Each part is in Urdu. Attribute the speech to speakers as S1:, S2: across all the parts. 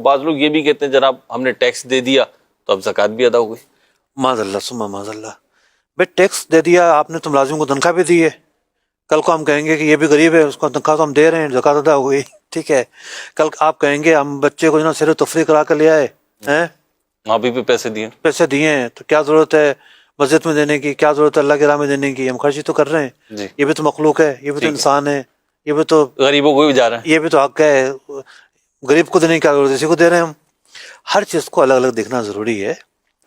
S1: بعض لوگ یہ بھی کہتے ہیں جناب ہم نے ٹیکس دے دیا تو اب زکوٰۃ بھی ادا ہو گئی.
S2: معاذ اللہ ثم معاذ اللہ. بھائی ٹیکس دے دیا آپ نے تو ملازم کو تنخواہ بھی دی ہے، کل کو ہم کہیں گے کہ یہ بھی غریب ہے، اس کو تنخواہ تو ہم دے رہے ہیں، زکوٰۃ ادا ہو گئی، ٹھیک ہے. کل آپ کہیں گے ہم بچے کو سیر و تفریح کرا کر لے آئے ہیں،
S1: وہاں بھی پیسے دیے.
S2: پیسے دیے ہیں، تو کیا ضرورت ہے مسجد میں دینے کی، کیا ضرورت ہے اللہ کی راہ میں دینے کی، ہم خرچی تو کر رہے ہیں.
S1: جی
S2: یہ بھی تو مخلوق ہے، یہ بھی تو انسان ہے، یہ بھی تو
S1: غریبوں کو بھی جا رہا ہے.
S2: یہ بھی تو حق ہے. غریب کو دینے کی کیا ضرورت ہے، اسی کو دے رہے ہیں ہم. ہر چیز کو الگ الگ دیکھنا ضروری ہے.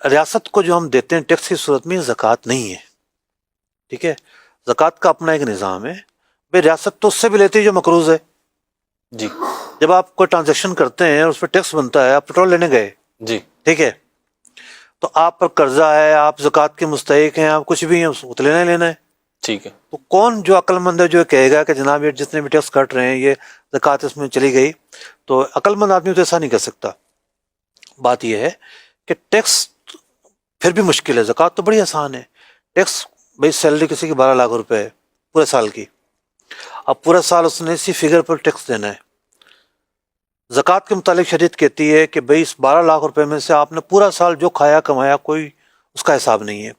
S2: ریاست کو جو ہم دیتے ہیں ٹیکس کی صورت میں زکوٰۃ نہیں ہے، ٹھیک ہے. زکوٰۃ کا اپنا ایک نظام ہے. بھائی ریاست تو اس سے بھی لیتی ہے جو مقروض ہے.
S1: جی
S2: جب آپ کوئی ٹرانزیکشن کرتے ہیں اس پہ ٹیکس بنتا ہے، آپ پیٹرول لینے گئے،
S1: جی
S2: ٹھیک ہے، تو آپ پر قرضہ ہے، آپ زکوٰۃ کے مستحق ہیں، آپ کچھ بھی ہیں، اس کو تو لینا ہی لینا ہے.
S1: ٹھیک ہے.
S2: تو کون جو عقل مند ہے جو کہے گا کہ جناب یہ جتنے بھی ٹیکس کٹ رہے ہیں یہ زکوٰۃ اس میں چلی گئی؟ تو عقل مند آدمی تو ایسا نہیں کر سکتا. بات یہ ہے کہ ٹیکس پھر بھی مشکل ہے، زکوٰۃ تو بڑی آسان ہے. ٹیکس بھائی سیلری کسی کی 12 لاکھ روپے ہے پورے سال کی، اب پورا سال اس نے اسی فگر پر ٹیکس دینا ہے. زکوٰۃ کے متعلق شریعت کہتی ہے کہ بھائی اس 12 لاکھ روپے میں سے آپ نے پورا سال جو کھایا کمایا کوئی اس کا حساب نہیں ہے.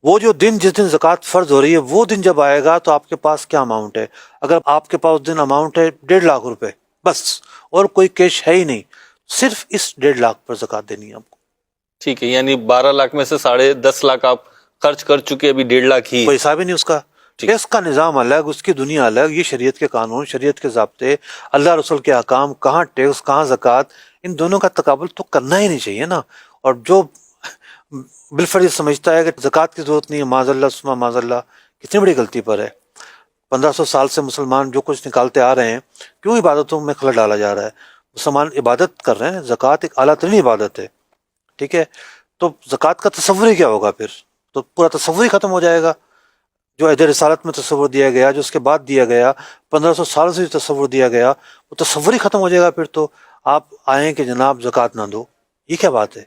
S2: وہ جو دن جس دن زکوٰۃ فرض ہو رہی ہے وہ دن جب آئے گا تو آپ کے پاس کیا اماؤنٹ ہے. اگر آپ کے پاس اس دن اماؤنٹ ہے 1.5 لاکھ روپے بس، اور کوئی کیش ہے ہی نہیں، صرف اس 1.5 لاکھ پر زکوٰۃ دینی ہے آپ کو.
S1: ٹھیک ہے، یعنی 12 لاکھ میں سے 10.5 لاکھ آپ خرچ کر چکے، ابھی 1.5 لاکھ ہی.
S2: کوئی حساب ہی نہیں اس کا. ٹیکس کا نظام الگ، اس کی دنیا الگ. یہ شریعت کے قانون، شریعت کے ضابطے، اللہ رسول کے احکام، کہاں ٹیکس کہاں زکوٰۃ، ان دونوں کا تقابل تو کرنا ہی نہیں چاہیے نا. اور جو بالفرض سمجھتا ہے کہ زکوٰۃ کی ضرورت نہیں ہے، معاذ اللہ ثم معاذ اللہ، کتنی بڑی غلطی پر ہے. 1500 سال سے مسلمان جو کچھ نکالتے آ رہے ہیں، کیوں عبادتوں میں خلل ڈالا جا رہا ہے؟ مسلمان عبادت کر رہے ہیں، زکوٰۃ ایک اعلیٰ ترین عبادت ہے، ٹھیک ہے. تو زکوٰۃ کا تصور ہی کیا ہوگا پھر؟ تو پورا تصور ہی ختم ہو جائے گا. جو عہد رسالت میں تصور دیا گیا، جو اس کے بعد دیا گیا، 1500 سال سے جو تصور دیا گیا، وہ تصور ہی ختم ہو جائے گا. پھر تو آپ آئیں کہ جناب زکوٰۃ نہ دو، یہ کیا بات ہے؟